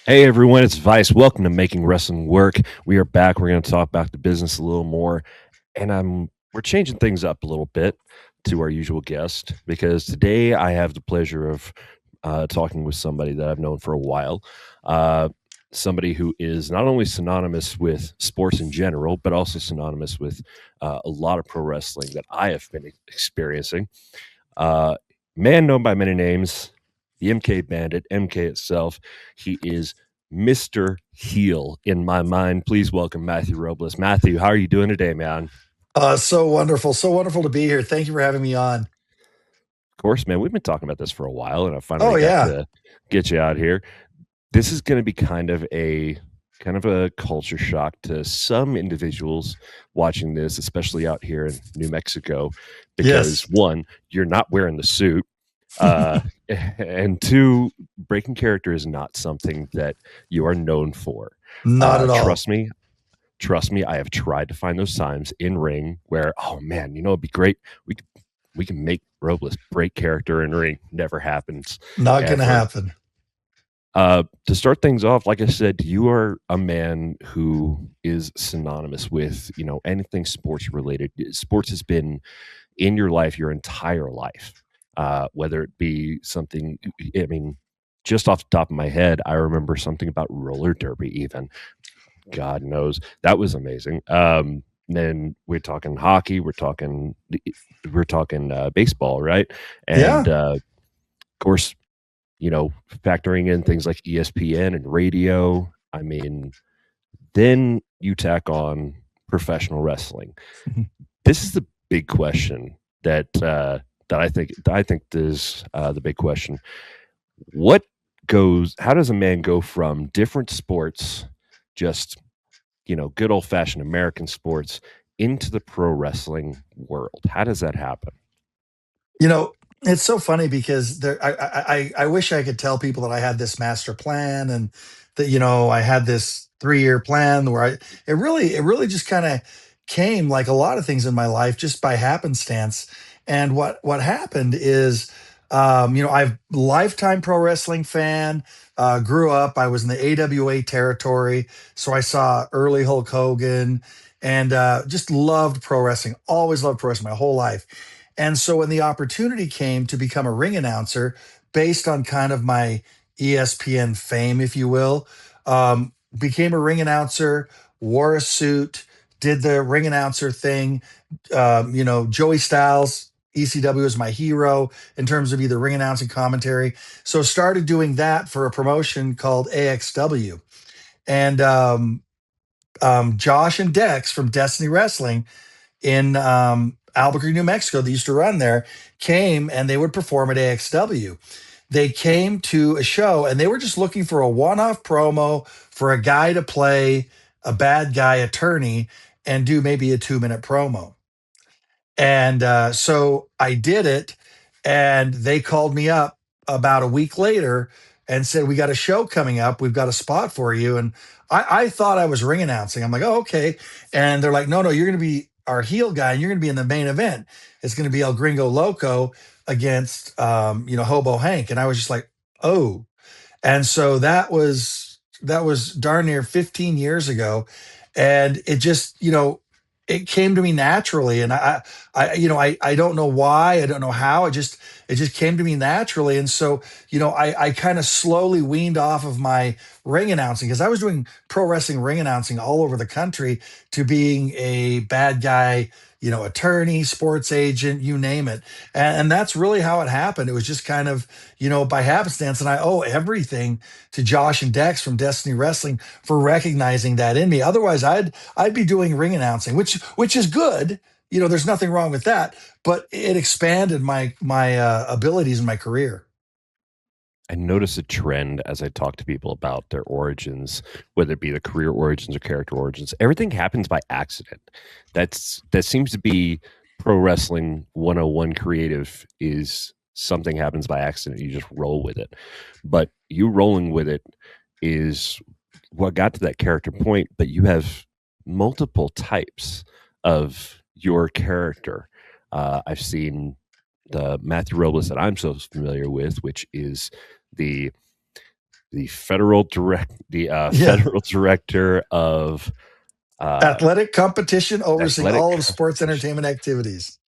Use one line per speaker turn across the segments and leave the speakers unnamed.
Hey everyone, it's Vice. Welcome to Making Wrestling Work. We are back. We're going to talk about the business a little more, and we're changing things up a little bit to our usual guest because today I have the pleasure of talking with somebody that I've known for a while. Uh, Somebody who is not only synonymous with sports in general, but also synonymous with a lot of pro wrestling that I have been experiencing. Uh, Man known by many names, the MK Bandit, MK itself. He is Mr. Heel in my mind. Please welcome Matthew Roblez. Matthew, how are you doing today, man?
So wonderful. So wonderful to be here. Thank you for having me on.
Of course, man, we've been talking about this for a while, and I
Oh
finally got
yeah.
to get you out here. This is going to be kind of a culture shock to some individuals watching this, especially out here in New Mexico, because
Yes.
one, you're not wearing the suit. Uh, and two, breaking character is not something that you are known for.
Not at all.
Trust me, I have tried to find those times in ring where, oh man, it'd be great. We can make Robles break character in ring. Never happens
Not gonna
ever.
happen.
To start things off, like I said, you are a man who is synonymous with anything sports related. Sports has been in your life your entire life, whether it be something. I mean, just off the top of my head, I remember something about roller derby. Even God knows that was amazing. Then we're talking hockey. We're talking baseball, right? And
Yeah.
of course, factoring in things like ESPN and radio. I mean, then you tack on professional wrestling. This is the big question that I think is the big question. What goes? How does a man go from different sports, just good old fashioned American sports, into the pro wrestling world? How does that happen?
You know, it's so funny because I wish I could tell people that I had this master plan and that I had this 3-year plan where it really just kind of came like a lot of things in my life just by happenstance. And what happened is, I've lifetime pro wrestling fan. Grew up, I was in the AWA territory, so I saw early Hulk Hogan and just loved pro wrestling. Always loved pro wrestling my whole life. And so when the opportunity came to become a ring announcer, based on kind of my ESPN fame, if you will, became a ring announcer, wore a suit, did the ring announcer thing. Joey Styles, ECW is my hero in terms of either ring announcing commentary. So started doing that for a promotion called AXW. And Josh and Dex from Destiny Wrestling in Albuquerque, New Mexico, they used to run there, came and they would perform at AXW. They came to a show and they were just looking for a one off promo for a guy to play a bad guy attorney and do maybe a 2-minute promo. And so I did it, and they called me up about a week later and said, "We got a show coming up. We've got a spot for you." And I thought I was ring announcing. I'm like, "Oh, okay." And they're like, "No, you're going to be our heel guy, and you're going to be in the main event. It's going to be El Gringo Loco against, Hobo Hank." And I was just like, "Oh." And so that was darn near 15 years ago, and it just it came to me naturally. And I don't know why, I don't know how, it just came to me naturally. And so I kind of slowly weaned off of my ring announcing because I was doing pro wrestling ring announcing all over the country to being a bad guy, attorney, sports agent, you name it. And that's really how it happened. It was just kind of by happenstance. And I owe everything to Josh and Dex from Destiny Wrestling for recognizing that in me. Otherwise, I'd be doing ring announcing, which is good. There's nothing wrong with that, but it expanded my abilities in my career.
I notice a trend as I talk to people about their origins, whether it be the career origins or character origins. Everything happens by accident. That seems to be pro wrestling 101 creative is something happens by accident. You just roll with it. But you rolling with it is what got to that character point, but you have multiple types of your character. I've seen the Matthew Robles that I'm so familiar with, which is the the
Yeah.
federal director of uh,
Athletic competition overseeing
athletic
all of sports
competition.
entertainment activities.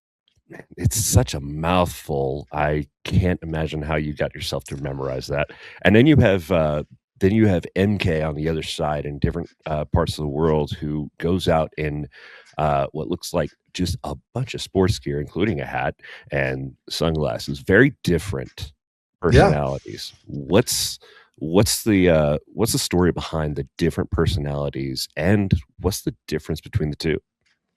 It's such a mouthful. I can't imagine how you got yourself to memorize that. And then you have MK on the other side in different parts of the world who goes out in what looks like just a bunch of sports gear, including a hat and sunglasses. Very different
Yeah.
personalities. What's the story behind the different personalities, and what's the difference between the two?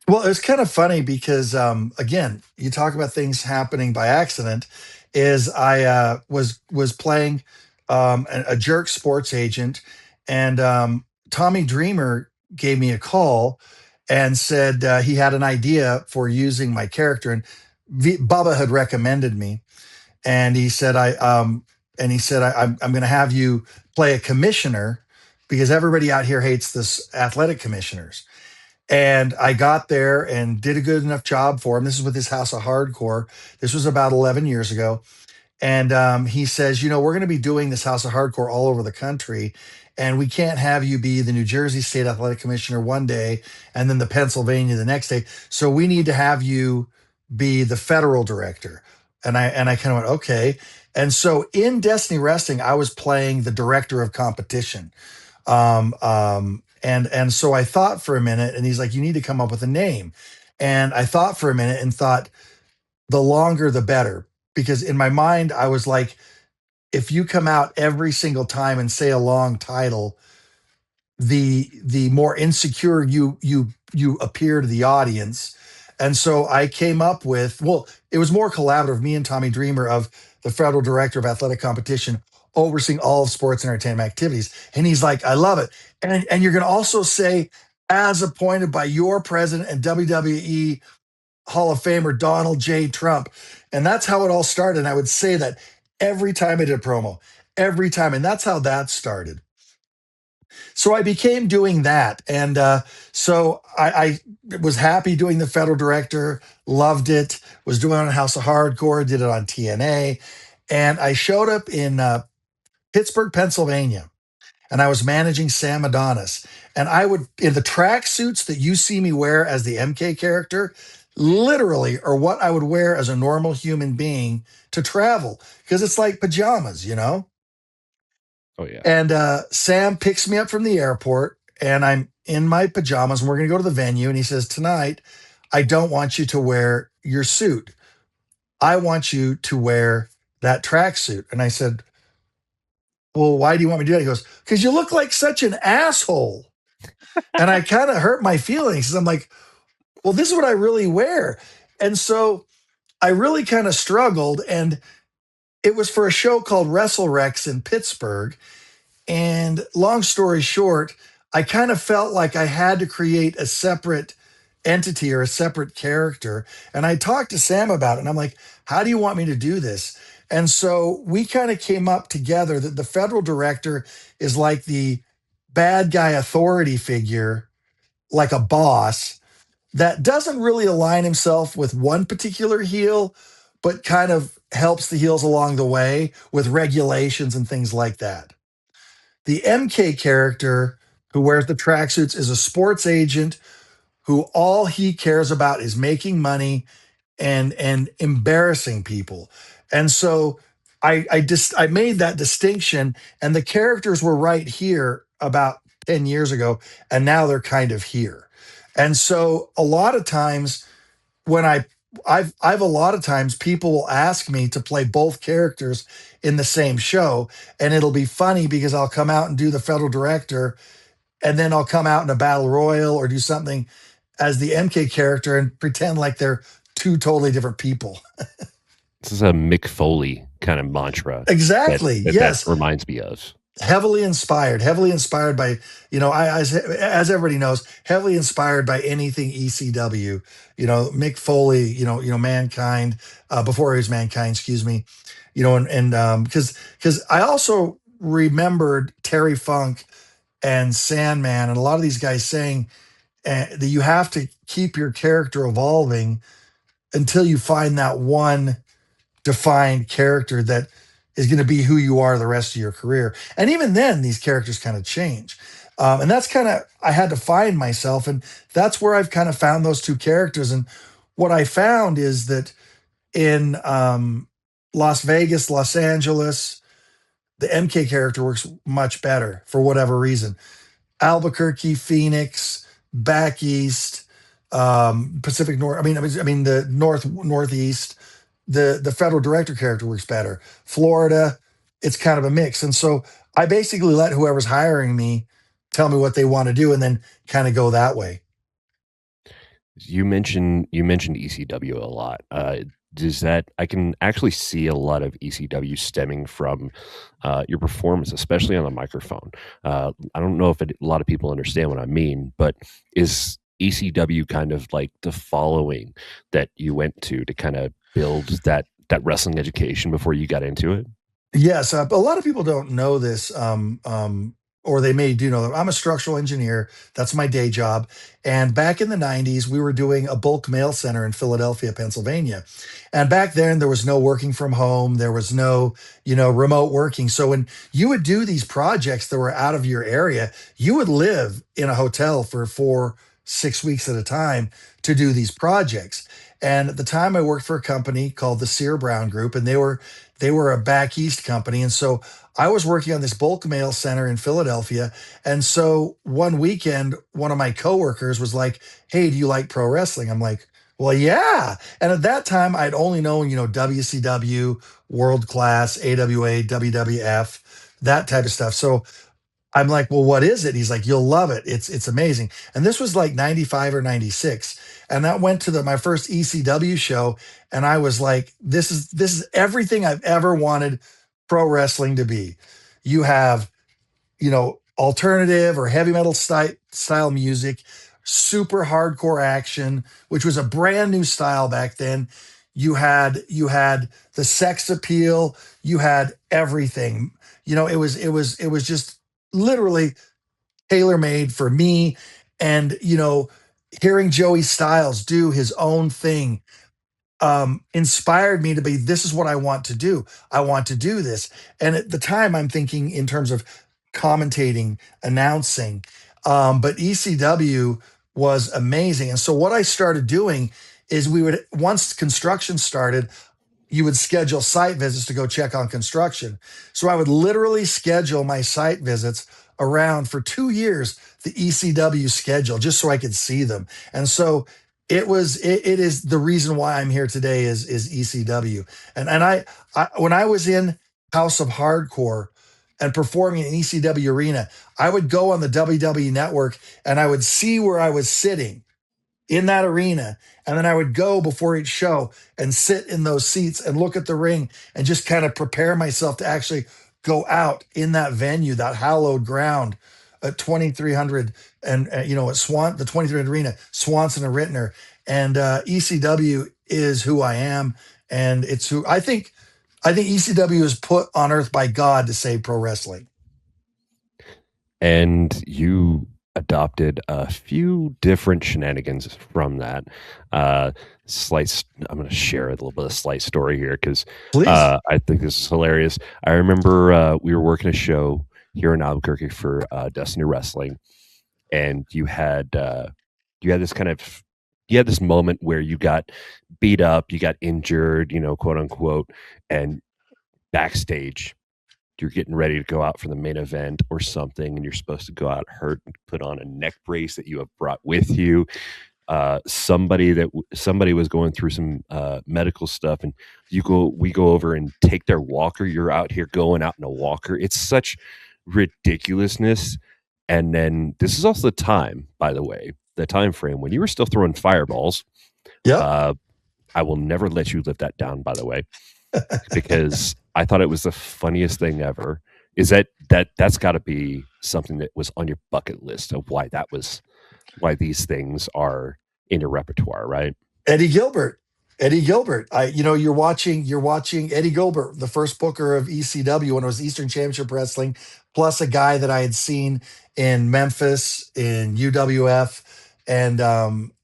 Well, it's kind of funny because again, you talk about things happening by accident. Is I was playing a jerk sports agent, and Tommy Dreamer gave me a call and said he had an idea for using my character, and Bubba had recommended me, and he said I'm going to have you play a commissioner because everybody out here hates this athletic commissioners. And I got there and did a good enough job for him. This is with his House of Hardcore. This was about 11 years ago. And he says, we're going to be doing this House of Hardcore all over the country. And we can't have you be the New Jersey State Athletic Commissioner one day and then the Pennsylvania the next day. So we need to have you be the federal director. And I kind of went, okay. And so in Destiny Wrestling, I was playing the director of competition. And so I thought for a minute, and he's like, you need to come up with a name. And I thought for a minute and thought, the longer the better. Because in my mind, I was like, if you come out every single time and say a long title, the more insecure you appear to the audience. And so I came up with, well, it was more collaborative, me and Tommy Dreamer of the federal director of athletic competition overseeing all of sports and entertainment activities. And he's like, I love it. And you're going to also say, as appointed by your president and WWE Hall of Famer Donald J. Trump. And that's how it all started. And I would say that every time I did a promo, every time. And that's how that started. So I became doing that. And so I was happy doing the federal director, loved it, was doing it on House of Hardcore, did it on TNA. And I showed up in Pittsburgh, Pennsylvania, and I was managing Sam Adonis. And I would, in the track suits that you see me wear as the MK character, literally are what I would wear as a normal human being to travel because it's like pajamas.
Oh yeah.
And Sam picks me up from the airport, and I'm in my pajamas, and we're going to go to the venue. And he says, tonight, I don't want you to wear your suit. I want you to wear that tracksuit. And I said, well, why do you want me to do that? He goes, because you look like such an asshole. And I kind of hurt my feelings. I'm like, well, this is what I really wear. And so I really kind of struggled. And it was for a show called Wrestle Rex in Pittsburgh. And long story short, I kind of felt like I had to create a separate entity or a separate character. And I talked to Sam about it. And I'm like, how do you want me to do this? And so we kind of came up together that the federal director is like the bad guy authority figure, like a boss that doesn't really align himself with one particular heel, but kind of helps the heels along the way with regulations and things like that. The MK character who wears the tracksuits is a sports agent who all he cares about is making money and embarrassing people. And so I made that distinction, and the characters were right here about 10 years ago, and now they're kind of here. And so a lot of times when I've a lot of times people will ask me to play both characters in the same show, and it'll be funny because I'll come out and do the federal director, and then I'll come out in a battle royal or do something as the MK character and pretend like they're two totally different people.
This is a Mick Foley kind of mantra that
Exactly.
that
Yes.
reminds me of.
Heavily inspired by, as everybody knows, heavily inspired by anything ECW. Mick Foley, Mankind, before he was Mankind, excuse me. And because I also remembered Terry Funk and Sandman and a lot of these guys saying that you have to keep your character evolving until you find that one defined character that is going to be who you are the rest of your career. And even then, these characters kind of change. And that's kind of, I had to find myself. And that's where I've kind of found those two characters. And what I found is that in Las Vegas, Los Angeles, the MK character works much better for whatever reason. Albuquerque, Phoenix, back east, Pacific North. I mean the northeast. The federal director character works better. Florida, it's kind of a mix, and so I basically let whoever's hiring me tell me what they want to do, and then kind of go that way.
You mentioned ECW a lot. Does that I can actually see a lot of ECW stemming from your performance, especially on the microphone. I don't know if a lot of people understand what I mean, but is ECW kind of like the following that you went to kind of build that wrestling education before you got into it?
Yes, a lot of people don't know this, or they may do know that I'm a structural engineer. That's my day job. And back in the 90s, we were doing a bulk mail center in Philadelphia, Pennsylvania. And back then, there was no working from home. There was no, remote working. So when you would do these projects that were out of your area, you would live in a hotel for 4, 6 weeks at a time to do these projects. And at the time, I worked for a company called the Sear Brown Group, and they were a back east company. And so I was working on this bulk mail center in Philadelphia. And so one weekend, one of my coworkers was like, "Hey, do you like pro wrestling?" I'm like, "Well, yeah." And at that time, I'd only known, WCW, World Class, AWA, WWF, that type of stuff. So I'm like, "Well, what is it?" He's like, "You'll love it. It's amazing." And this was like 95 or 96. And that went to my first ECW show. And I was like, this is everything I've ever wanted pro wrestling to be. You have, alternative or heavy metal style music, super hardcore action, which was a brand new style back then. You had the sex appeal, you had everything. It was just literally tailor made for me. And hearing Joey Styles do his own thing inspired me to be, this is what I want to do. I want to do this. And at the time, I'm thinking in terms of commentating, announcing. But ECW was amazing. And so what I started doing is once construction started, you would schedule site visits to go check on construction. So I would literally schedule my site visits around for 2 years, the ECW schedule, just so I could see them. And so it is the reason why I'm here today is ECW. And when I was in House of Hardcore and performing in ECW arena, I would go on the WWE network and I would see where I was sitting in that arena. And then I would go before each show and sit in those seats and look at the ring and just kind of prepare myself to actually go out in that venue, that hallowed ground at 2300 and, at the 2300 arena, Swanson and Rittner. And ECW is who I am. And it's who I think ECW is put on earth by God to save pro wrestling.
And you adopted a few different shenanigans from that. I'm going to share a little bit of a slight story here because
Please.
I think this is hilarious. I remember we were working a show here in Albuquerque for Destiny Wrestling, and you had this kind of you had this moment where you got beat up, you got injured, quote unquote, and backstage you're getting ready to go out for the main event or something, and you're supposed to go out hurt and put on a neck brace that you have brought with you. Somebody was going through some medical stuff, and we go over and take their walker. You're out here going out in a walker. It's such ridiculousness. And then this is also the time, by the way, the time frame when you were still throwing fireballs.
Yep.
Uh, I will never let you live that down, by the way, because I thought it was the funniest thing ever. Is that's got to be something that was on your bucket list of why these things are in your repertoire, right?
Eddie Gilbert. Eddie Gilbert. You're watching Eddie Gilbert, the first booker of ECW when it was Eastern Championship Wrestling, plus a guy that I had seen in Memphis, in UWF, and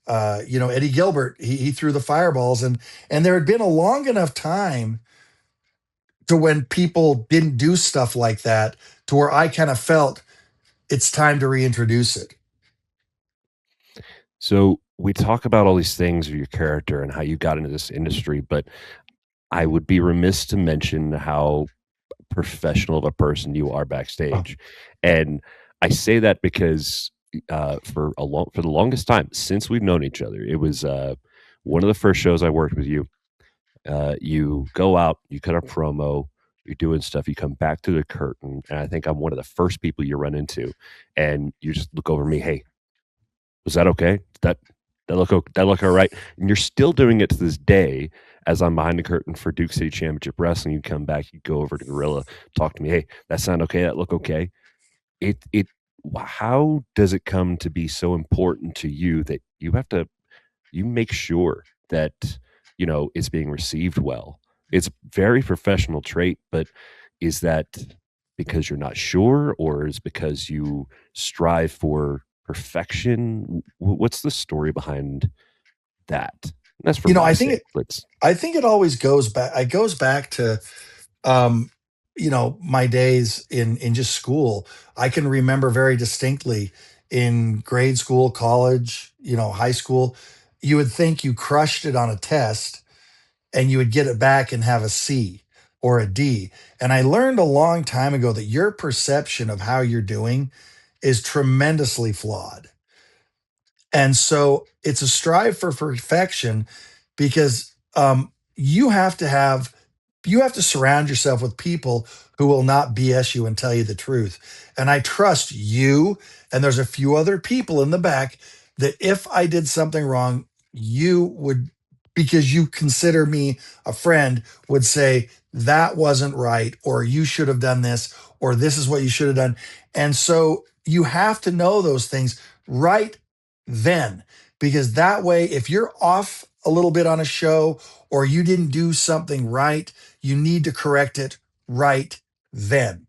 Eddie Gilbert. He threw the fireballs, and there had been a long enough time to when people didn't do stuff like that, to where I kind of felt it's time to reintroduce it.
So we talk about all these things of your character and how you got into this industry, but I would be remiss to mention how professional of a person you are
Oh,
backstage. And I say that because for the longest time since we've known each other, it was one of the first shows I worked with you. You go out, you cut a promo, you're doing stuff, you come back to the curtain, and I think I'm one of the first people you run into, and you just look over me, hey, was that okay? That look all right? And you're still doing it to this day. As I'm behind the curtain for Duke City Championship Wrestling, you come back, you go over to Gorilla, talk to me. Hey, that sound okay? That look okay? It. How does it come to be so important to you that you make sure that it's being received well? It's a very professional trait, but is that because you're not sure, or is because you strive for perfection? What's the story behind that? That's for
you know,
my
I think
sake.
it,
Let's
I think it always goes back. It goes back to, um, my days in just school. I can remember very distinctly in grade school, college, high school. You would think you crushed it on a test, and you would get it back and have a C or a D. And I learned a long time ago that your perception of how you're doing is tremendously flawed. And so it's a strive for perfection, because you have to surround yourself with people who will not BS you and tell you the truth. And I trust you, and there's a few other people in the back, that if I did something wrong, you would, because you consider me a friend, would say that wasn't right, or you should have done this, or this is what you should have done. And so you have to know those things right then, because that way, if you're off a little bit on a show, or you didn't do something right, you need to correct it right then.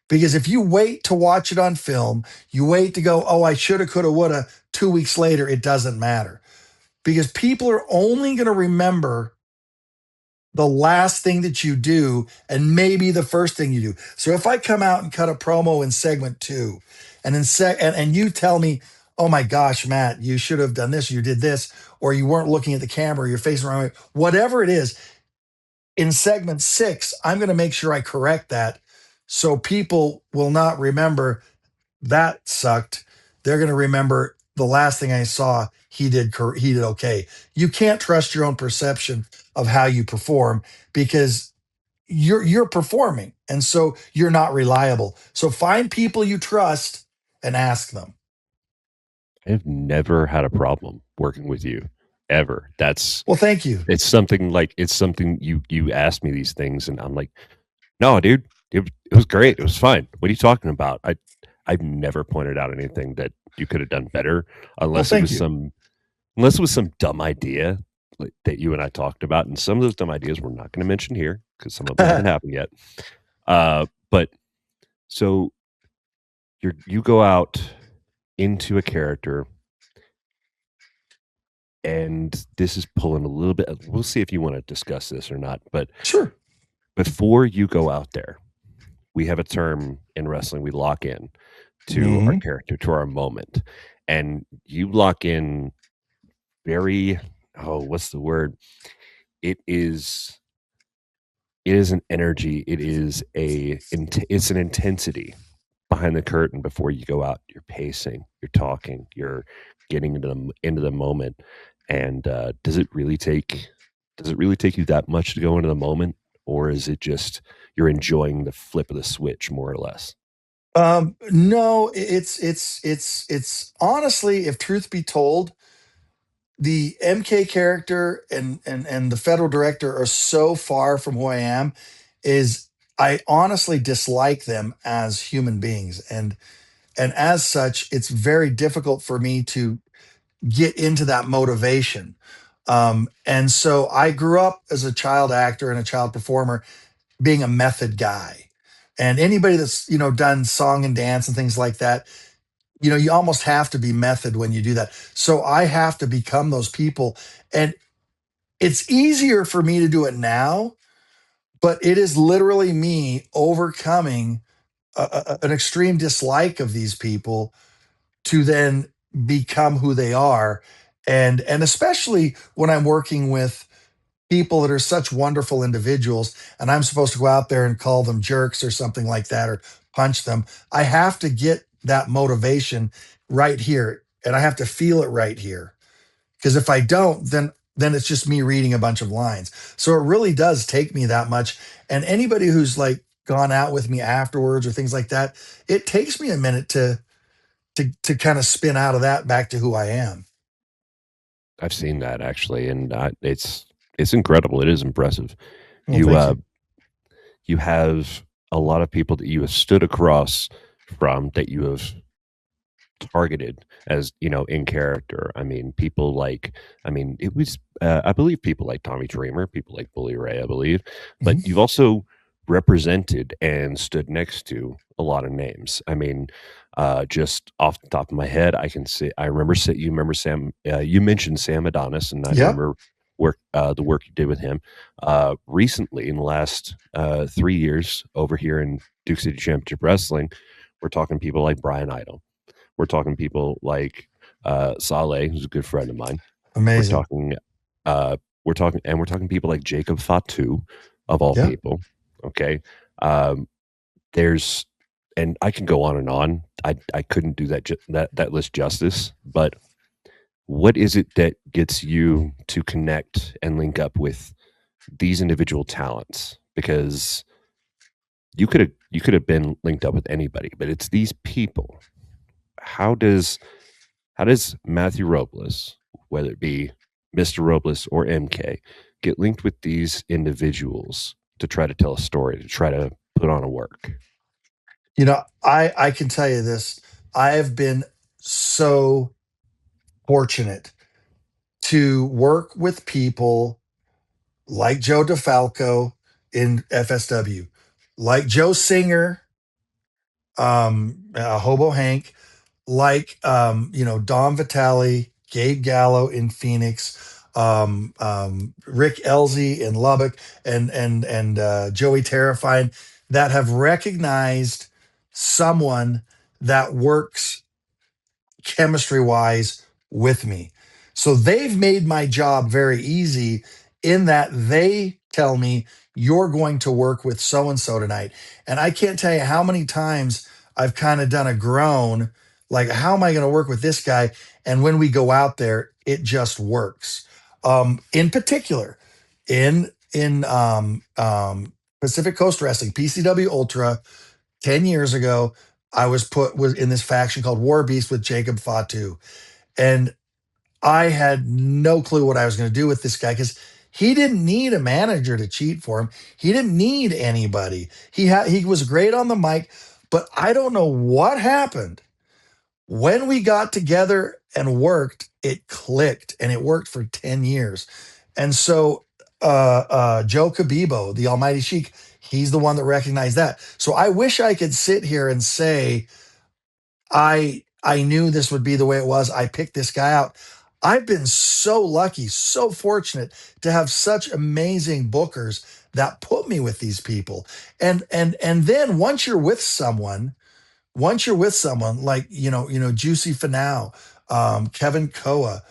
Because if you wait to watch it on film, you wait to go, oh, I shoulda, coulda, woulda, 2 weeks later, it doesn't matter. Because people are only going to remember the last thing that you do, and maybe the first thing you do. So if I come out and cut a promo in segment two, and and you tell me, oh my gosh, Matt, you should have done this, you did this, or you weren't looking at the camera, you're facing the wrong way, whatever it is, in segment six, I'm going to make sure I correct that, so people will not remember that sucked. They're going to remember the last thing I saw. He did okay. You can't trust your own perception of how you perform, because you're performing, and so you're not reliable. So find people you trust and ask them.
I've never had a problem working with you ever.
Well, thank you.
It's something you asked me these things, and I'm like, no, dude, it was great. It was fine. What are you talking about? I've never pointed out anything that you could have done better,
Well,
unless it
thank
was
you.
some dumb idea that you and I talked about, and some of those dumb ideas we're not going to mention here because some of them haven't happened yet. But so you go out into a character, and this is pulling a little bit. We'll see if you want to discuss this or not. But
Sure.
before you go out there, we have a term in wrestling. We lock in to our
Hmm.
character, to our moment, and you lock in very. Oh, what's the word? It is. It is an energy. It's an intensity behind the curtain before you go out. You're pacing. You're talking. You're getting into the moment. And does it really take you that much to go into the moment, or is it just you're enjoying the flip of the switch more or less?
No, it's honestly, if truth be told, the MK character and the federal director are so far from who I am, is I honestly dislike them as human beings, and as such, it's very difficult for me to get into that motivation. And so I grew up as a child actor and a child performer, being a method guy. And anybody that's done song and dance and things like that, you almost have to be method when you do that. So I have to become those people. And it's easier for me to do it now, but it is literally me overcoming an extreme dislike of these people to then become who they are. And especially when I'm working with people that are such wonderful individuals and I'm supposed to go out there and call them jerks or something like that or punch them, I have to get that motivation right here and I have to feel it right here. Because if I don't, then it's just me reading a bunch of lines. So it really does take me that much. And anybody who's like gone out with me afterwards or things like that, it takes me a minute to kind of spin out of that back to who I am.
I've seen that actually, and it's incredible. It is impressive.
Well,
You
thank you.
you have a lot of people that you have stood across from that you have targeted as in character. I mean, people like, I mean, it was I believe people like Tommy Dreamer, people like Bully Ray, I believe, but
Mhm.
you've also represented and stood next to a lot of names. I mean, just off the top of my head, I can say I remember you remember Sam. You mentioned Sam Adonis, and I
Yep.
remember the work you did with him recently in the last 3 years over here in Duke City Championship Wrestling. We're talking people like Brian Idol. We're talking people like Saleh, who's a good friend of mine. We're
Amazing.
talking, uh, we're talking people like Jacob Fatu, of all
Yep.
people. Okay, um, there's, and I can go on and on. I couldn't do that list justice. But what is it that gets you to connect and link up with these individual talents? Because you could have been linked up with anybody, but it's these people. How does How does Matthew Roblez, whether it be Mr. Roblez or MK, get linked with these individuals to try to tell a story, to try to put on a work?
I can tell you this. I have been so fortunate to work with people like Joe DeFalco in FSW, like Joe Singer, Hobo Hank, like Don Vitale, Gabe Gallo in Phoenix, Rick Elzey in Lubbock, and Joey Terrifying, that have recognized someone that works chemistry wise with me. So they've made my job very easy in that they tell me you're going to work with so and so tonight. And I can't tell you how many times I've kind of done a groan like, how am I going to work with this guy? And when we go out there, it just works. In particular, in Pacific Coast Wrestling, PCW Ultra, 10 years ago, I was in this faction called War Beast with Jacob Fatu. And I had no clue what I was going to do with this guy because he didn't need a manager to cheat for him. He didn't need anybody. He was great on the mic, but I don't know what happened. When we got together and worked, it clicked and it worked for 10 years. And so Joe Kabibo, the Almighty Sheik, he's the one that recognized that. So I wish I could sit here and say, I knew this would be the way it was. I picked this guy out. I've been so lucky, so fortunate to have such amazing bookers that put me with these people. And then once you're with someone like Juicy Finau, Kevin Koa,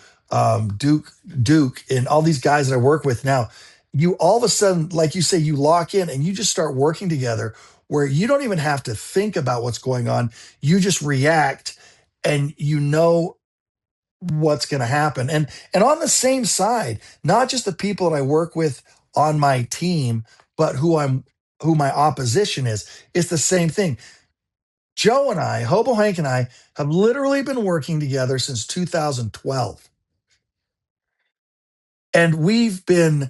Duke, and all these guys that I work with now, you all of a sudden, like you say, you lock in and you just start working together where you don't even have to think about what's going on. You just react, and you know what's going to happen. And on the same side, not just the people that I work with on my team, but who my opposition is. It's the same thing. Joe and I, Hobo Hank and I, have literally been working together since 2012. And we've been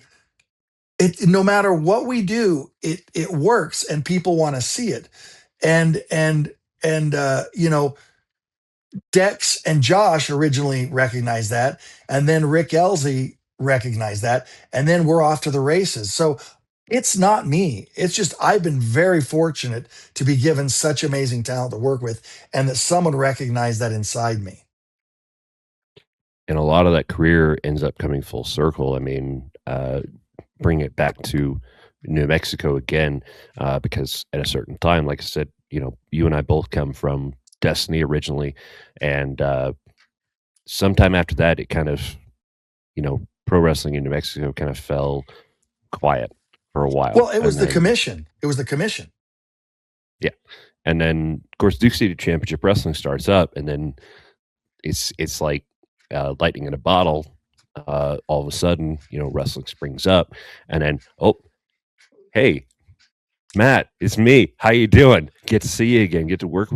no matter what we do, it works and people want to see it. And Dex and Josh originally recognized that, and then Rick Elzey recognized that, and then we're off to the races. So it's not me. It's just I've been very fortunate to be given such amazing talent to work with, and that someone recognized that inside me.
And a lot of that career ends up coming full circle. I mean, bring it back to New Mexico again, because at a certain time, like I said, you and I both come from Destiny originally, and sometime after that, it kind of, pro wrestling in New Mexico kind of fell quiet for a
Well,
while,
it was
and
the
then
commission. It was the commission.
yeah, and then of course Duke City Championship Wrestling starts up, and then it's like lightning in a bottle. All of a sudden, wrestling springs up, and then hey, Matt, it's me. How you doing? Get to see you again. Get to work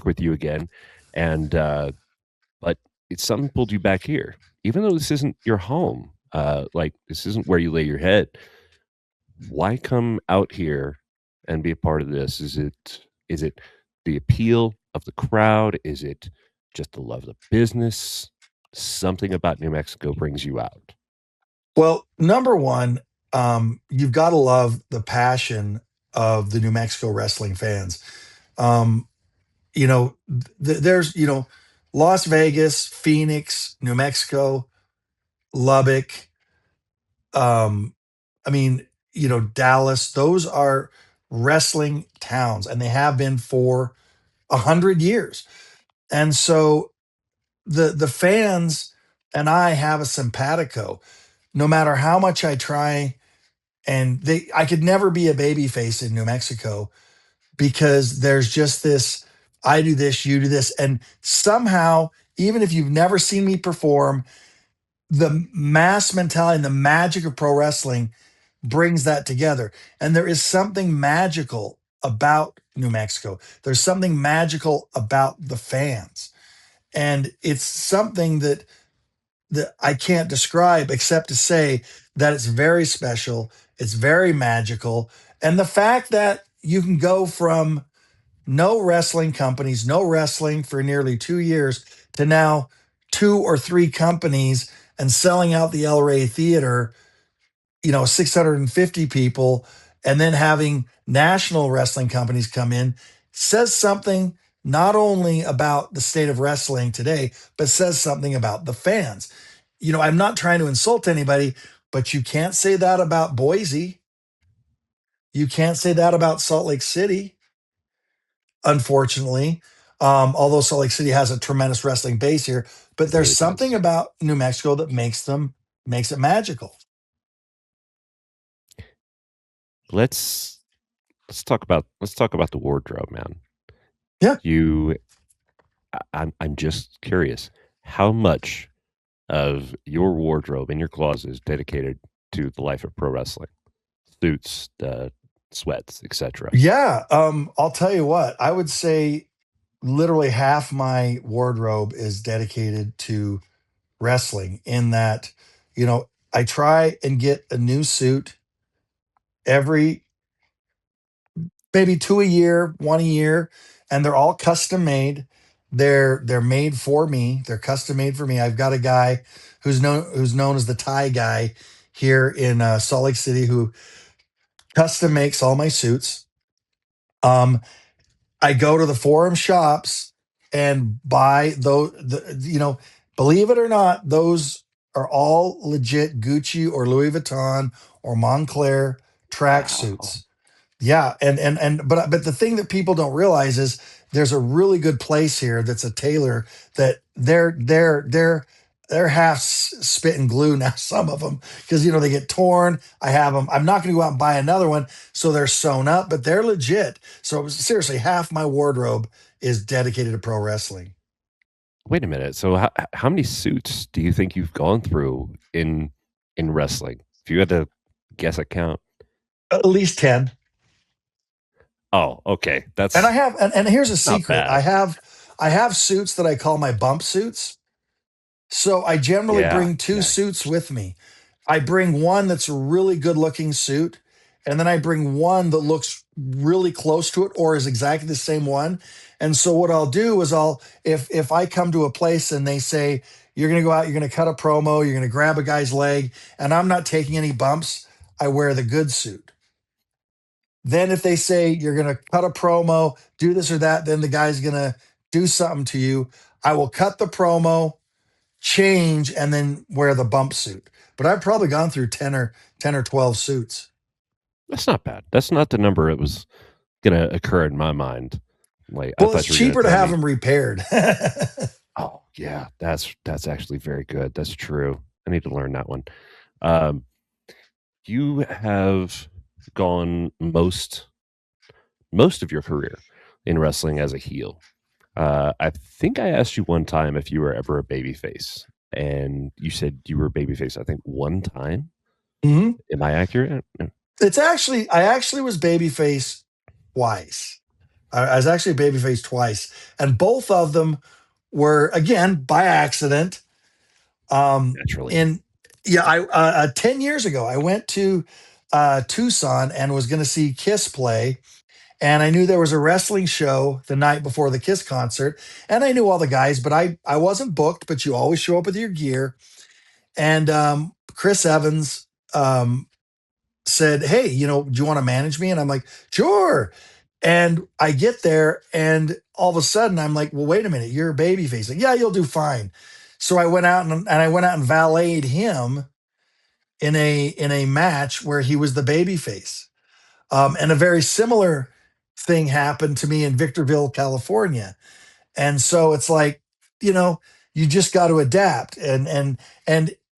with you again, and but it's something pulled you back here, even though this isn't your home. Like this isn't where you lay your head. Why come out here and be a part of this? Is it the appeal of the crowd? Is it just the love of the business? Something about New Mexico brings you out.
Well, number one, you've got to love the passion of the New Mexico wrestling fans. Um, there's, Las Vegas, Phoenix, New Mexico, Lubbock, um, I mean, Dallas, those are wrestling towns and they have been for 100 years. And so the fans and I have a simpatico. No matter how much I try, and I could never be a baby face in New Mexico because there's just this, I do this, you do this. And somehow, even if you've never seen me perform, the mass mentality and the magic of pro wrestling brings that together. And there is something magical about New Mexico. There's something magical about the fans. And it's something that I can't describe except to say that it's very special, it's very magical. And the fact that you can go from no wrestling companies, no wrestling for nearly 2 years to now two or three companies and selling out the El Rey Theater, 650 people, and then having national wrestling companies come in says something not only about the state of wrestling today, but says something about the fans. I'm not trying to insult anybody, but you can't say that about Boise. You can't say that about Salt Lake City, unfortunately. Although Salt Lake City has a tremendous wrestling base here, but
It
there's
really
something
does.
about New Mexico that makes it magical.
Let's let's talk about the wardrobe, man.
Yeah.
You, I'm just curious, how much of your wardrobe in your closet is dedicated to the life of pro wrestling, suits, sweats, etc.
Yeah. I'll tell you what, I would say literally half my wardrobe is dedicated to wrestling in that, I try and get a new suit every maybe two a year, one a year, and they're all custom made. They're made for me. They're custom made for me. I've got a guy who's known as the tie guy here in Salt Lake City who custom makes all my suits. Um, I go to the forum shops and buy those. Believe it or not, those are all legit Gucci or Louis Vuitton or Montclair track
Wow.
suits. Yeah, but the thing that people don't realize is there's a really good place here that's a tailor that they're half spit and glue now, some of them, because they get torn. I have them. I'm not going to go out and buy another one, so they're sewn up, but they're legit. So seriously, half my wardrobe is dedicated to pro wrestling.
Wait a minute. So how many suits do you think you've gone through in wrestling? If you had to guess a count.
At least 10.
Oh, okay.
And I
That's
have and here's a
not
secret.
bad.
I have suits that I call my bump suits. So I generally
Yeah.
bring two
Yeah.
suits with me. I bring one that's a really good looking suit, and then I bring one that looks really close to it or is exactly the same one. And so what I'll do is if I come to a place and they say you're going to go out, you're going to cut a promo, you're going to grab a guy's leg, and I'm not taking any bumps, I wear the good suit. Then if they say you're going to cut a promo, do this or that, then the guy's going to do something to you, I will cut the promo, change, and then wear the bump suit. But I've probably gone through 10 or 12 suits.
That's not bad. That's not the number that was gonna occur in my mind. Like, I
Well, it's
thought you were gonna
cheaper to
tell
have
me,
them repaired.
"Oh, yeah, that's actually very good. That's true. I need to learn that one." Um, you have gone most of your career in wrestling as a heel. I think I asked you one time if you were ever a babyface, and you said you were a babyface, I think, one time?
Mhm.
Am I accurate?
I actually was babyface twice. I was actually babyface twice, and both of them were again by accident.
Naturally.
In Yeah, I 10 years ago, I went to Tucson and was going to see Kiss play, and I knew there was a wrestling show the night before the Kiss concert, and I knew all the guys, but I wasn't booked. But you always show up with your gear, and Chris Evans said, "Hey, do you want to manage me?" And I'm like, "Sure." And I get there, and all of a sudden, I'm like, "Well, wait a minute, you're a babyface." Like, "Yeah, you'll do fine." So I went out and I went out and valeted him in a match where he was the babyface. And a very similar thing happened to me in Victorville, California. And so it's like, you know, you just got to adapt, and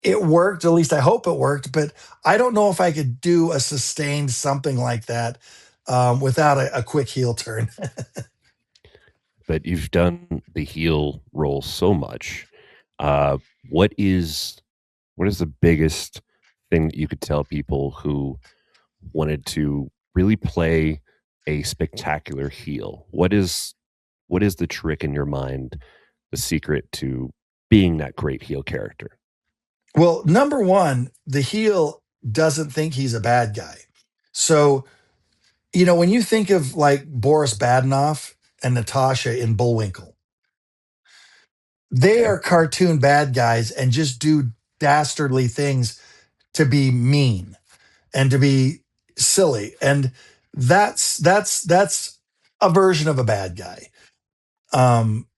it worked. At least I hope it worked. But I don't know if I could do a sustained something like that without a quick heel turn.
But you've done the heel role so much. Uh, what is what is the biggest thing that you could tell people who wanted to really play a spectacular heel? What is the trick in your mind, the secret to being that great heel character?
Well, number one, the heel doesn't think he's a bad guy. So, when you think of like Boris Badenoff and Natasha in Bullwinkle, they
Okay.
are cartoon bad guys and just do dastardly things to be mean and to be silly. And that's a version of a bad guy.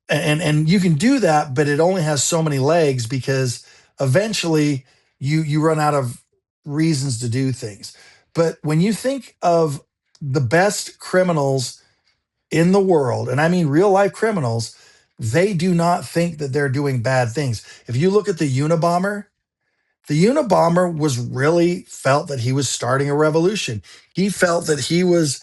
And you can do that, but it only has so many legs because eventually you run out of reasons to do things. But when you think of the best criminals in the world, and I mean real life criminals, they do not think that they're doing bad things. If you look at the Unabomber was really felt that he was starting a revolution. He felt that he was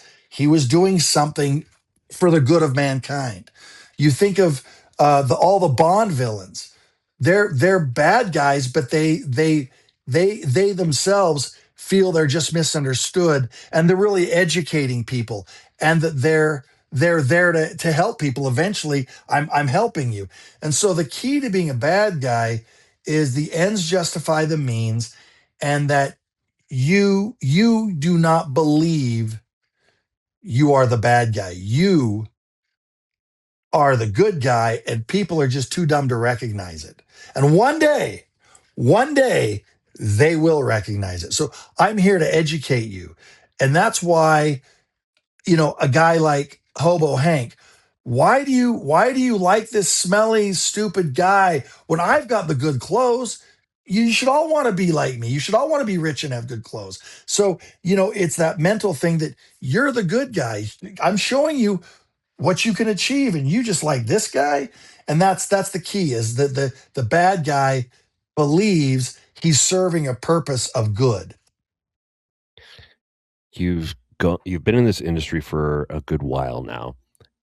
doing something for the good of mankind. You think of all the Bond villains. They're bad guys, but they themselves feel they're just misunderstood, and they're really educating people, and that they're there to help people. Eventually, I'm helping you. And so the key to being a bad guy is the ends justify the means, and that you do not believe you are the bad guy. You are the good guy, and people are just too dumb to recognize it. And one day they will recognize it. So I'm here to educate you. And that's why, a guy like Hobo Hank, why do you like this smelly, stupid guy when I've got the good clothes? You should all want to be like me. You should all want to be rich and have good clothes. So, it's that mental thing that you're the good guy. I'm showing you what you can achieve, and you just like this guy. And that's the key, is that the bad guy believes he's serving a purpose of good.
You've been in this industry for a good while now,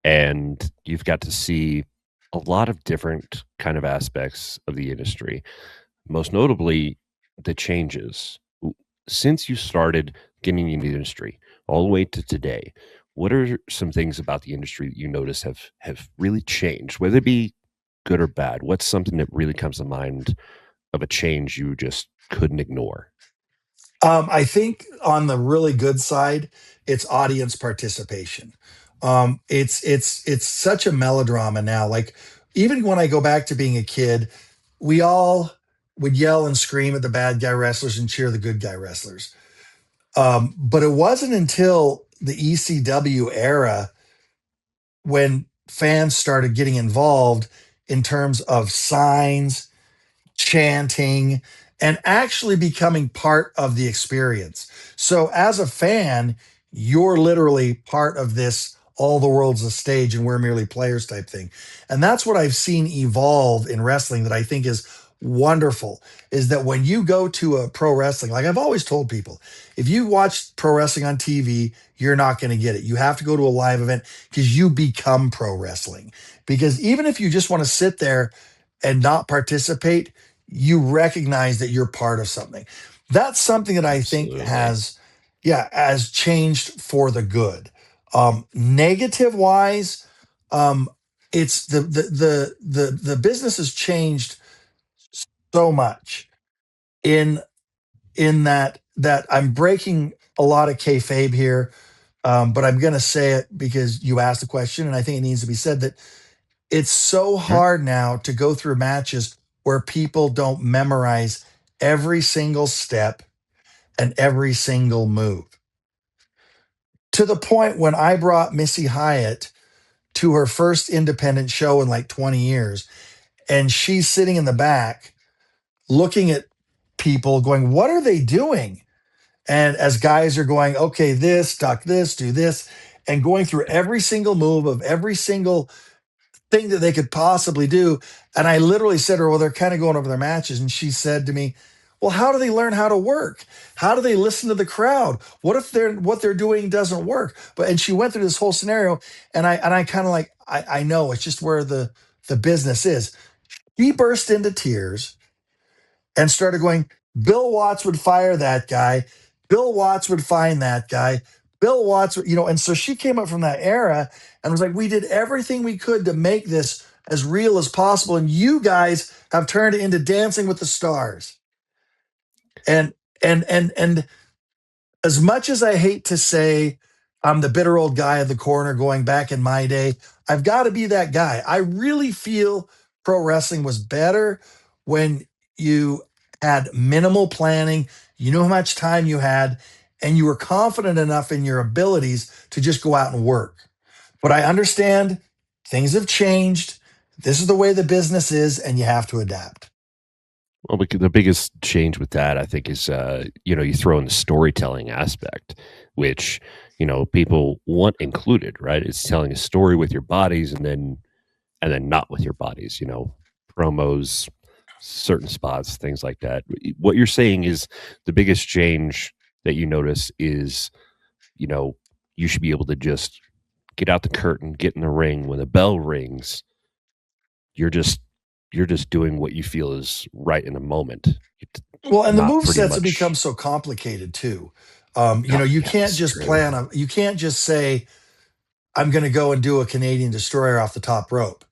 and you've got to see a lot of different kind of aspects of the industry, most notably the changes. Since you started getting in the industry all the way to today, what are some things about the industry that you notice have really changed, whether it be good or bad? What's something that really comes to mind of a change you just couldn't ignore?
I think on the really good side, it's audience participation. It's such a melodrama now. Like, even when I go back to being a kid, we all would yell and scream at the bad guy wrestlers and cheer the good guy wrestlers. But it wasn't until the ECW era when fans started getting involved in terms of signs, chanting, and actually becoming part of the experience. So as a fan, you're literally part of this all the world's a stage and we're merely players type thing. And that's what I've seen evolve in wrestling that I think is wonderful, is that when you go to a pro wrestling, like I've always told people, if you watch pro wrestling on TV, you're not going to get it. You have to go to a live event because you become pro wrestling. Because even if you just want to sit there and not participate, you recognize that you're part of something. That's something that I think
Absolutely.
has changed for the good. Negative wise, um, it's the business has changed so much in that I'm breaking a lot of kayfabe here, but I'm going to say it because you asked the question, and I think it needs to be said that it's so
Mhm.
hard now to go through matches where people don't memorize every single step and every single move. To the point when I brought Missy Hyatt to her first independent show in like 20 years, and she's sitting in the back looking at people going, "What are they doing?" And as guys are going, "Okay, this, duck this, do this," and going through every single move of every single thing that they could possibly do. And I literally said to her, "Well, they're kind of going over their matches." And she said to me, "Well, how do they learn how to work? How do they listen to the crowd? What if what they're doing doesn't work?" But and she went through this whole scenario, and I kind of like, I know it's just where the business is. He burst into tears and started going, "Bill Watts would fire that guy. Bill Watts would find that guy. Bill Watts, and so she came up from that era and was like, "We did everything we could to make this as real as possible. And you guys have turned it into Dancing with the Stars." And, and as much as I hate to say I'm the bitter old guy in the corner going back in my day, I've got to be that guy. I really feel pro wrestling was better when you had minimal planning, you knew how much time you had, and you were confident enough in your abilities to just go out and work. But I understand things have changed. This is the way the business is, and you have to adapt.
Well, the biggest change with that, I think, is you throw in the storytelling aspect, which people want included, right? It's telling a story with your bodies, and then not with your bodies. Promos, certain spots, things like that. What you're saying is the biggest change that you notice is you know you should be able to just get out the curtain, get in the ring. When the bell rings, you're just you're just doing what you feel is right in the moment. It's
Well, and the
not
move
pretty
sets have
much.
become so complicated too.
Oh,
You
yeah,
can't
that's
just
true.
you can't just say, "I'm going to go and do a Canadian destroyer off the top rope."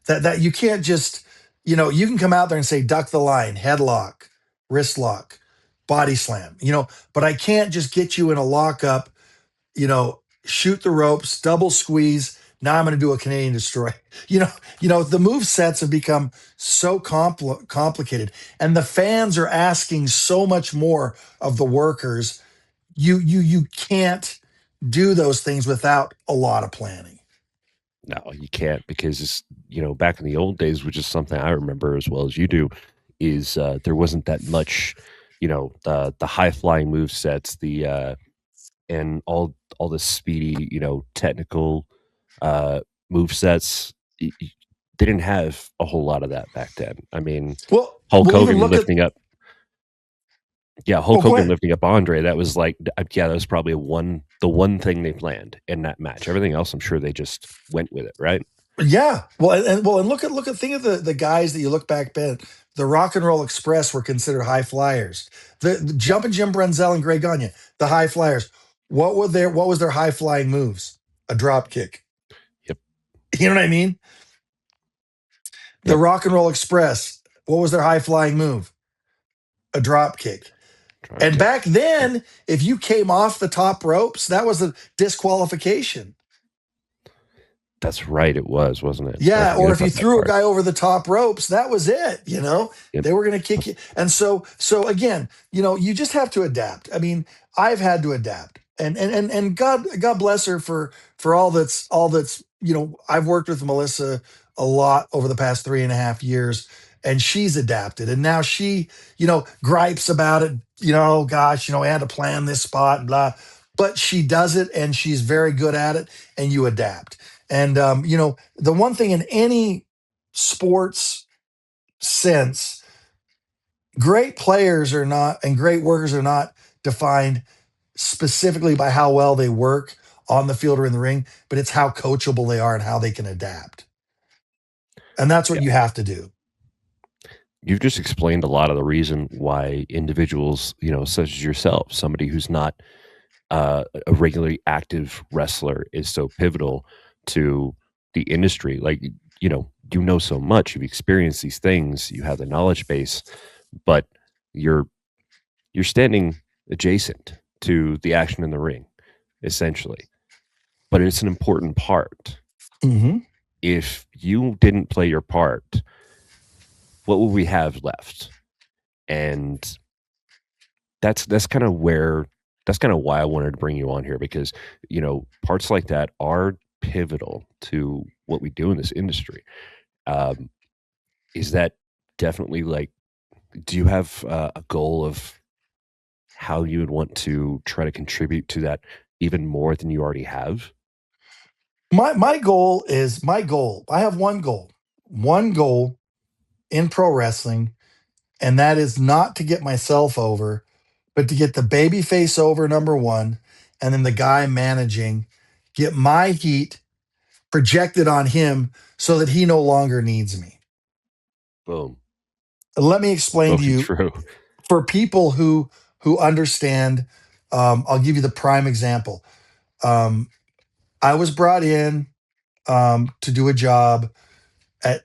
That you can't just, you can come out there and say, "Duck the line, headlock, wrist lock, body slam," but I can't just get you in a lockup, shoot the ropes, double squeeze. Now I'm going to do a Canadian destroy. The move sets have become so complicated, and the fans are asking so much more of the workers. You can't do those things without a lot of planning.
No, you can't because back in the old days, which is something I remember as well as you do, is there wasn't that much, the high flying move sets, and all the speedy, technical uh move sets. They didn't have a whole lot of that back then. I mean,
Well,
Hulk
we'll even
Hogan
look at.
lifting up, yeah, Hulk
Oh, go
Hogan
ahead.
lifting up Andre. That was like, yeah, that was probably the one thing they planned in that match. Everything else, I'm sure they just went with it, right?
Yeah. Well, and look at think of the guys that you look back then. The Rock and Roll Express were considered high flyers. The
Yep,
Jumpin' Jim Brunzell and Greg Gagne, the high flyers. What was their high flying moves? A drop kick.
yep,
You know what I mean? The
yep.
Rock and Roll Express. What was their high flying move? A drop kick.
Drop
And
kick.
back then, if you came off the top ropes, that was a disqualification.
That's right, it was, wasn't it? I
Yeah,
forget
or if you
about that
threw a
part.
guy over the top ropes, that was it.
Yep.
They were going to kick you. And so again, you just have to adapt. I mean, I've had to adapt. And God bless her for all that's, I've worked with Melissa a lot over the past 3.5 years. and she's adapted. And now she, gripes about it, "Oh gosh, I had to plan this spot and blah." But she does it and she's very good at it, and you adapt. And, the one thing in any sports sense, great players are not, and great workers are not defined specifically by how well they work on the field or in the ring, but it's how coachable they are and how they can adapt. And that's what
Yeah.
you have to do.
You've just explained a lot of the reason why individuals, such as yourself, somebody who's not a regularly active wrestler, is so pivotal to the industry. Like, you know so much, you've experienced these things, you have the knowledge base, but you're you're standing adjacent to the action in the ring, essentially. But it's an important part.
Hmm.
If you didn't play your part, what would we have left? And that's kind of where that's kind of why I wanted to bring you on here, because parts like that are pivotal to what we do in this industry. Um, is that definitely like? Do you have a goal of how you would want to try to contribute to that even more than you already have?
My goal is my goal. I have one goal in pro wrestling, and that is not to get myself over, but to get the baby face over, number one, and then the guy managing, get my heat projected on him so that he no longer needs me.
Boom,
Let me explain to
spoken
you,
true.
for people who understand. I'll give you the prime example. Um, I was brought in to do a job at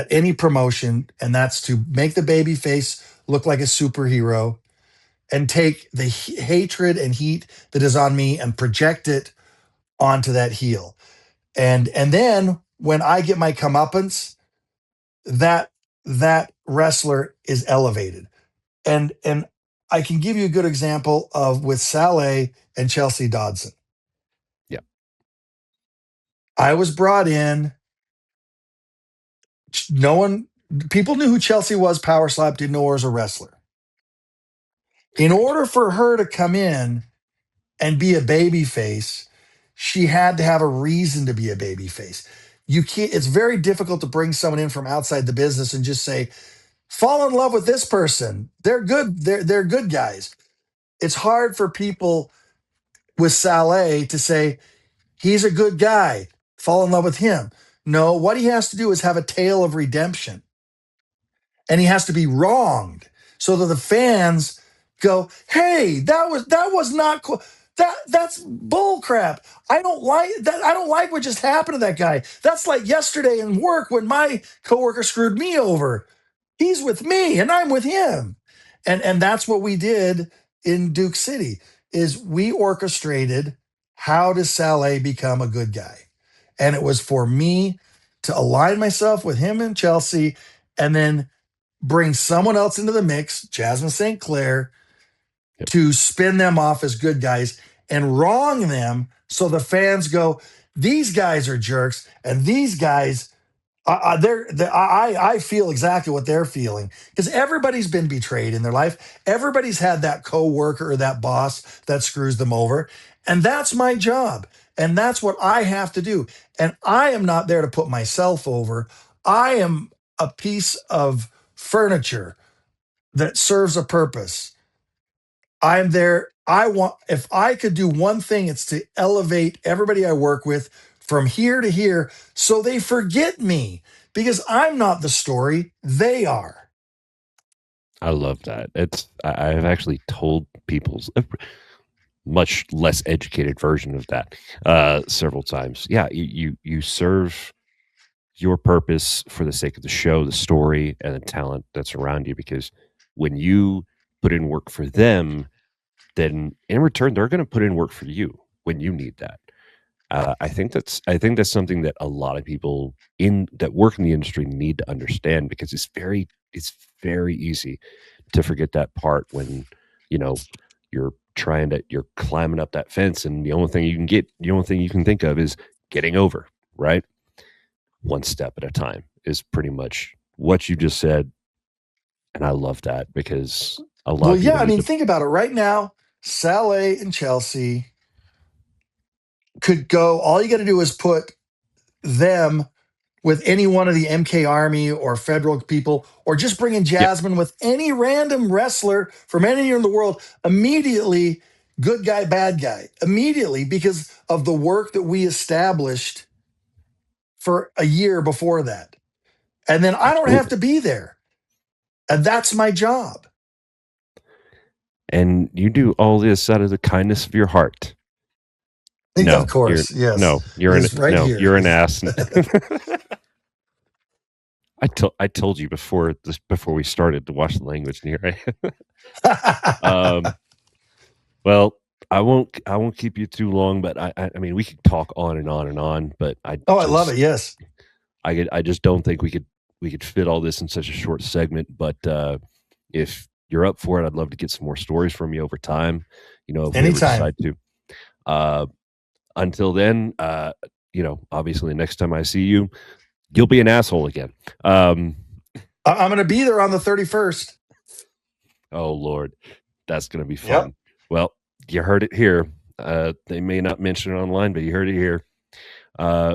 any promotion, and that's to make the baby face look like a superhero and take the hatred and heat that is on me and project it onto that heel. And then when I get my comeuppance, that that wrestler is elevated. And I can give you a good example of with Saleh and Chelsea Dodson.
Yeah,
I was brought in. No one, people knew who Chelsea was. Power Slap, didn't know her as a wrestler. In order for her to come in and be a baby face, she had to have a reason to be a baby face. You can't. It's very difficult to bring someone in from outside the business and just say, "Fall in love with this person. They're good. They're good guys." It's hard for people with Saleh to say, "He's a good guy. Fall in love with him." No, what he has to do is have a tale of redemption, and he has to be wronged so that the fans go, "Hey, that was not cool. That's bull crap. I don't like that. I don't like what just happened to that guy. That's like yesterday in work when my coworker screwed me over. He's with me and I'm with him." And that's what we did in Duke City. Is we orchestrated, how does Saleh become a good guy? And it was for me to align myself with him and Chelsea, and then bring someone else into the mix, Jasmine St. Clair,
yep.
to spin them off as good guys and wrong them so the fans go, "These guys are jerks, and these guys, I feel exactly what they're feeling," because everybody's been betrayed in their life. Everybody's had that coworker or that boss that screws them over, and that's my job, and that's what I have to do. And I am not there to put myself over. I am a piece of furniture that serves a purpose. I'm there. I want, if I could do one thing, it's to elevate everybody I work with from here to here so they forget me, because I'm not the story, they are.
I love that. I've actually told people's much less educated version of that several times. Yeah, you serve your purpose for the sake of the show, the story, and the talent that's around you. Because when you put in work for them, then in return they're going to put in work for you when you need that. I think that's something that a lot of people in that work in the industry need to understand, because it's very easy to forget that part when you know you're climbing up that fence, and the only thing you can think of is getting over, right? One step at a time is pretty much what you just said, and I love that because a lot
Well,
of
yeah,
people
I
need
mean,
to.
think about it. Right now, Saleh and Chelsea could go. All you got to do is put them with any one of the MK Army or federal people, or just bring in
Yeah,
Jasmine with any random wrestler from anywhere in the world, immediately, good guy, bad guy, immediately, because of the work that we established for a year before that. And then I don't have
absolutely.
to be there. And that's my job.
And you do all this out of the kindness of your heart.
Of
No, you're
course, yes.
no,
It
you're an
is right
no,
here.
you're an ass. I told you before we started to watch the language, and here um, well, I won't keep you too long, but I mean we could talk on and on and on, but
Oh, I love it. Yes.
I just don't think we could fit all this in such a short segment. But if you're up for it, I'd love to get some more stories from you over time. If we ever
Anytime.
decide to. Uh, until then, obviously, the next time I see you, you'll be an asshole again. Um,
I'm going to be there on the 31st.
oh Lord, that's gonna be
Yep.
fun. Well, you heard it here. They may not mention it online, but you heard it here.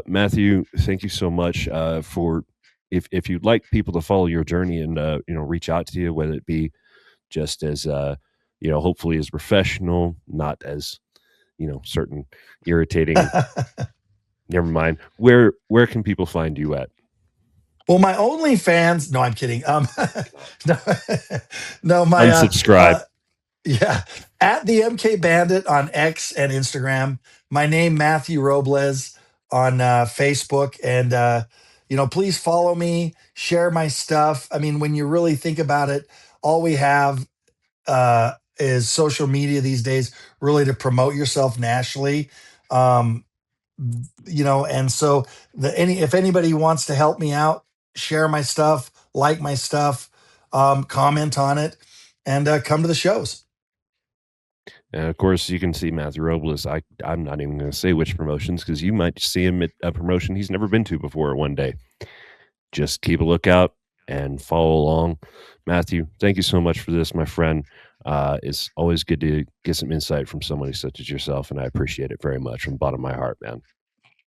Matthew, thank you so much for if you'd like people to follow your journey and reach out to you, whether it be just as hopefully as professional, not as certain irritating. Never mind. Where can people find you at?
Well, my OnlyFans. No, I'm kidding. No, no, my
Unsubscribe.
yeah, at the MK Bandit on X and Instagram. My name Matthew Roblez on Facebook, and please follow me, share my stuff. I mean, when you really think about it, all we have is social media these days, really to promote yourself nationally. Um, and so if anybody wants to help me out, share my stuff, like my stuff, comment on it, and come to the shows.
And of course, you can see Matthew Robles. I'm not even going to say which promotions because you might see him at a promotion he's never been to before one day. Just keep a lookout and follow along. Matthew, thank you so much for this, my friend. It's always good to get some insight from somebody such as yourself, and I appreciate it very much from the bottom of my heart, man.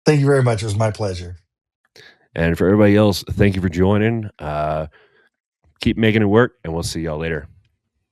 Thank you very much. It was my pleasure.
And for everybody else, thank you for joining. Keep making it work, and we'll see y'all later.